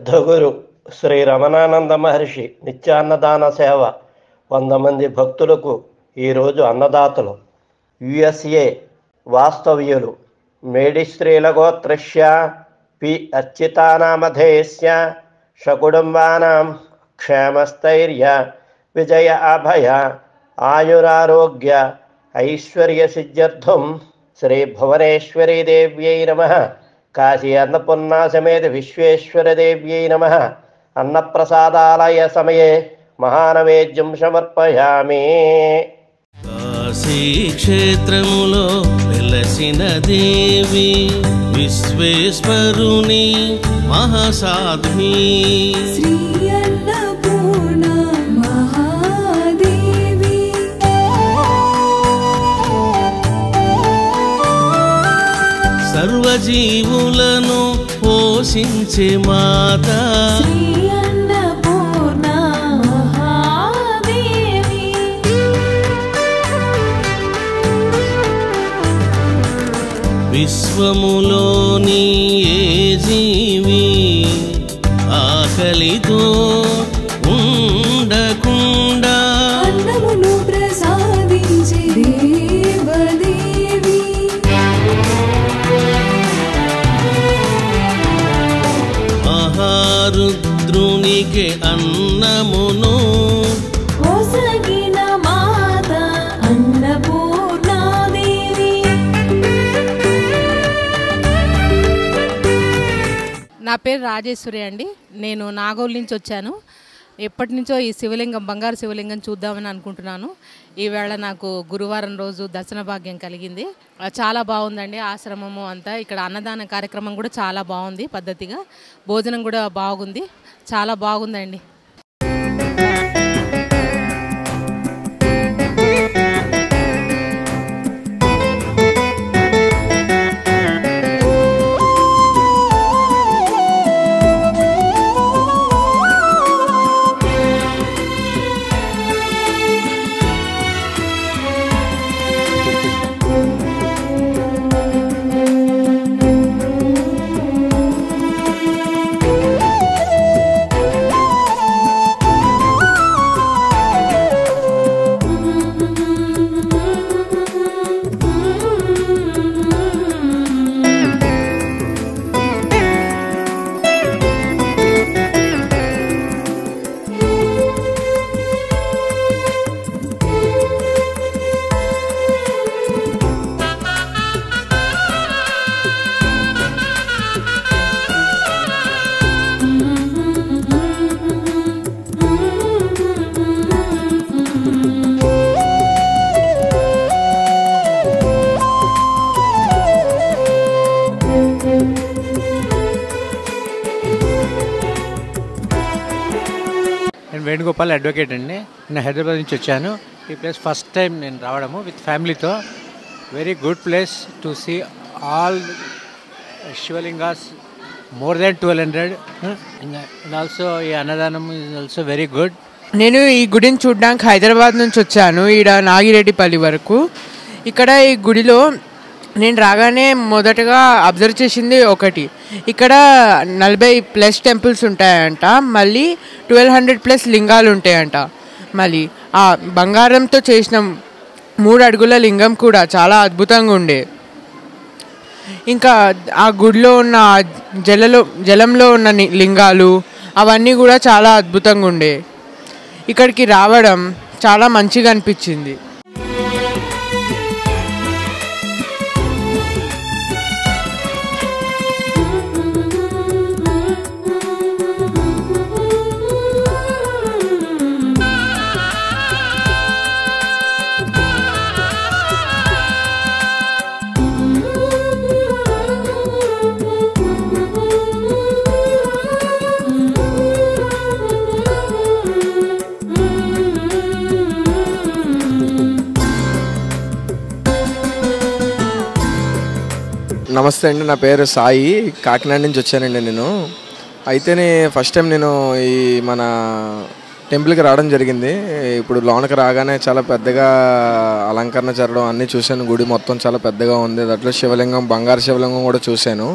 సిద్ధగురు శ్రీ రమణానంద మహర్షి నిత్యాన్నదాన సేవ 100 మంది భక్తులకు ఈరోజు అన్నదాతలు. యుఎస్ఏ వాస్తవ్యులు మేడిస్త్రీల గోత్రస్య పి అర్చితానామధేయస్య షకుటుంబానాం క్షేమస్థైర్య విజయ అభయ ఆయురారోగ్య ఐశ్వర్య సిద్ధ్యర్థం శ్రీ భువనేశ్వరీ దేవ్యై నమః. కాశీ అన్నపూర్ణా సమేత విశ్వేశ్వర దేవ్యై నమః. అన్నప్రసాదాలయ సమయే మహానవేద్యం సమర్పయామి. కాశీ క్షేత్రములో వెలసిన దేవి విశ్వేశ్వరుని మహాసాధ్వి శ్రీ అన్నపూర్ణ మహాదేవి. సర్వజీవులను పోషించే మాత శ్రీ అన్నపూర్ణ మహాదేవి. విశ్వములోని ఏ జీవి ఆకలితో ఉండకుండా అన్నమును ప్రసాదించే దేవదేవి. మహారుద్రునికి అన్నమును ఒసగిన మాత అన్నపూర్ణాదేవి. నా పేరు రాజేశ్వరి అండి. నేను నాగోల్ నుంచి వచ్చాను. ఎప్పటి నుంచో ఈ శివలింగం, బంగారు శివలింగం చూద్దామని అనుకుంటున్నాను. ఈవేళ నాకు గురువారం రోజు దర్శన భాగ్యం కలిగింది. చాలా బాగుందండి ఆశ్రమము అంతా. ఇక్కడ అన్నదాన కార్యక్రమం కూడా చాలా బాగుంది, పద్ధతిగా భోజనం కూడా బాగుంది, చాలా బాగుందండి. నేను వేణుగోపాల్ అడ్వకేట్ అండి. నేను హైదరాబాద్ నుంచి వచ్చాను. ఈ ప్లేస్ ఫస్ట్ టైం నేను రావడము విత్ ఫ్యామిలీతో. Very good place to see all Shivalingas, more than 1200. And also ఈ అన్నదానం ఈజ్ ఆల్సో వెరీ గుడ్. నేను ఈ గుడిని చూడడానికి హైదరాబాద్ నుంచి వచ్చాను, ఈడ నాగిరెడ్డిపల్లి వరకు. ఇక్కడ ఈ గుడిలో నేను రాగానే మొదటగా అబ్జర్వ్ చేసింది ఒకటి, ఇక్కడ 40+ టెంపుల్స్ ఉంటాయంట, మళ్ళీ 1200+ లింగాలు ఉంటాయంట. మళ్ళీ ఆ బంగారంతో చేసిన 3 అడుగుల లింగం కూడా చాలా అద్భుతంగా ఉండే. ఇంకా ఆ గుడిలో ఉన్న జలంలో ఉన్న లింగాలు అవన్నీ కూడా చాలా అద్భుతంగా ఉండే. ఇక్కడికి రావడం చాలా మంచిగా అనిపించింది. నమస్తే అండి, నా పేరు సాయి, కాకినాడ నుంచి వచ్చానండి నేను. అయితే ఫస్ట్ టైం నేను ఈ మన టెంపుల్కి రావడం జరిగింది. ఇప్పుడు లోనకి రాగానే చాలా పెద్దగా అలంకరణ జరగడం అన్నీ చూశాను. గుడి మొత్తం చాలా పెద్దగా ఉంది. దాంట్లో శివలింగం, బంగారు శివలింగం కూడా చూశాను.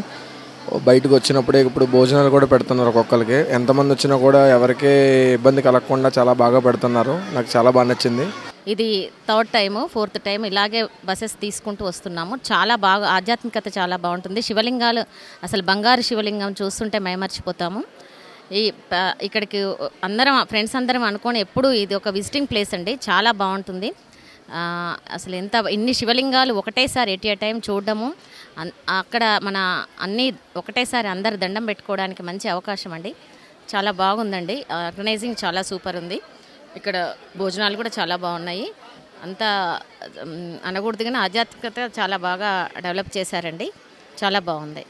బయటకు వచ్చినప్పుడే ఇప్పుడు భోజనాలు కూడా పెడుతున్నారు ఒక్కొక్కరికి. ఎంతమంది వచ్చినా కూడా ఎవరికీ ఇబ్బంది కలగకుండా చాలా బాగా పెడుతున్నారు. నాకు చాలా బాగా నచ్చింది. ఇది 3rd టైం 4th టైం ఇలాగే బస్సెస్ తీసుకుంటూ వస్తున్నాము. చాలా బాగా ఆధ్యాత్మికత చాలా బాగుంటుంది. శివలింగాలు అసలు బంగారు శివలింగం చూస్తుంటే మైమర్చిపోతాము. ఇక్కడికి అందరం ఫ్రెండ్స్ అందరం అనుకొని ఎప్పుడు ఇది ఒక విజిటింగ్ ప్లేస్ అండి. చాలా బాగుంటుంది. అసలు ఇన్ని శివలింగాలు ఒకటేసారి ఎట్ ఏ టైం చూడడము, అక్కడ మన అన్నీ ఒకటేసారి అందరు దండం పెట్టుకోవడానికి మంచి అవకాశం అండి. చాలా బాగుందండి. ఆర్గనైజింగ్ చాలా సూపర్ ఉంది. ఇక్కడ భోజనాలు కూడా చాలా బాగున్నాయి. అంతా అనకూడదు కానీ ఆధ్యాత్మికత చాలా బాగా డెవలప్ చేశారండి. చాలా బాగుంది.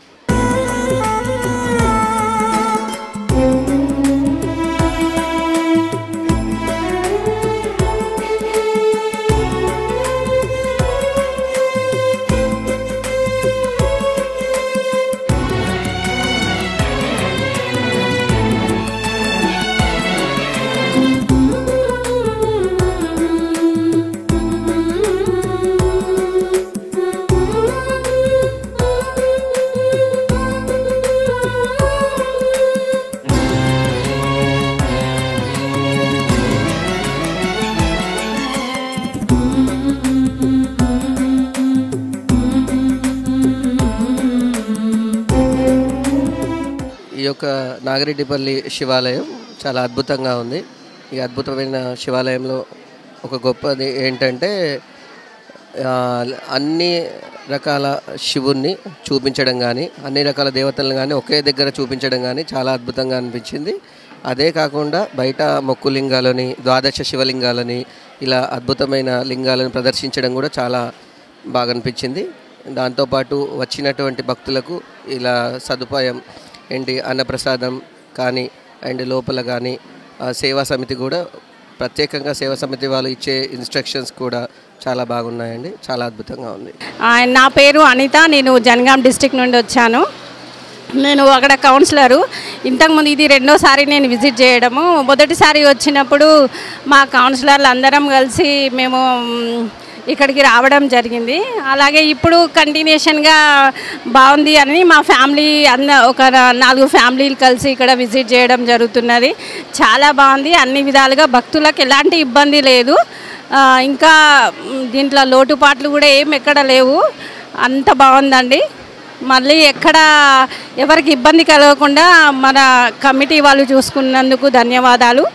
ఈ యొక్క నాగిరెడ్డిపల్లి శివాలయం చాలా అద్భుతంగా ఉంది. ఈ అద్భుతమైన శివాలయంలో ఒక గొప్పది ఏంటంటే అన్ని రకాల శివుణ్ణి చూపించడం కానీ, అన్ని రకాల దేవతలను కానీ ఒకే దగ్గర చూపించడం కానీ చాలా అద్భుతంగా అనిపించింది. అదే కాకుండా బయట మొక్కు లింగాలని, ద్వాదశ శివలింగాలని, ఇలా అద్భుతమైన లింగాలను ప్రదర్శించడం కూడా చాలా బాగా అనిపించింది. దాంతోపాటు వచ్చినటువంటి భక్తులకు ఇలా సదుపాయం ఏంటి అన్నప్రసాదం కానీ అండ్ లోపల కానీ సేవా సమితి కూడా ప్రత్యేకంగా సేవా సమితి వాళ్ళు ఇచ్చే ఇన్స్ట్రక్షన్స్ కూడా చాలా బాగున్నాయండి. చాలా అద్భుతంగా ఉంది. నా పేరు అనిత. నేను జనగాం డిస్ట్రిక్ట్ నుండి వచ్చాను. నేను అక్కడ కౌన్సిలరు. ఇంతకుముందు ఇది 2వ సారి నేను విజిట్ చేయడము. మొదటిసారి వచ్చినప్పుడు మా కౌన్సిలర్లు అందరం కలిసి మేము ఇక్కడికి రావడం జరిగింది. అలాగే ఇప్పుడు కంటిన్యూషన్గా బాగుంది అని మా ఫ్యామిలీ ఒక 4 ఫ్యామిలీలు కలిసి ఇక్కడ విజిట్ చేయడం జరుగుతున్నది. చాలా బాగుంది. అన్ని విధాలుగా భక్తులకు ఎలాంటి ఇబ్బంది లేదు. ఇంకా దీంట్లో లోటుపాట్లు కూడా ఎక్కడ లేవు. అంత బాగుందండి. మళ్ళీ ఎవరికి ఇబ్బంది కలగకుండా మన కమిటీ వాళ్ళు చూసుకున్నందుకు ధన్యవాదాలు.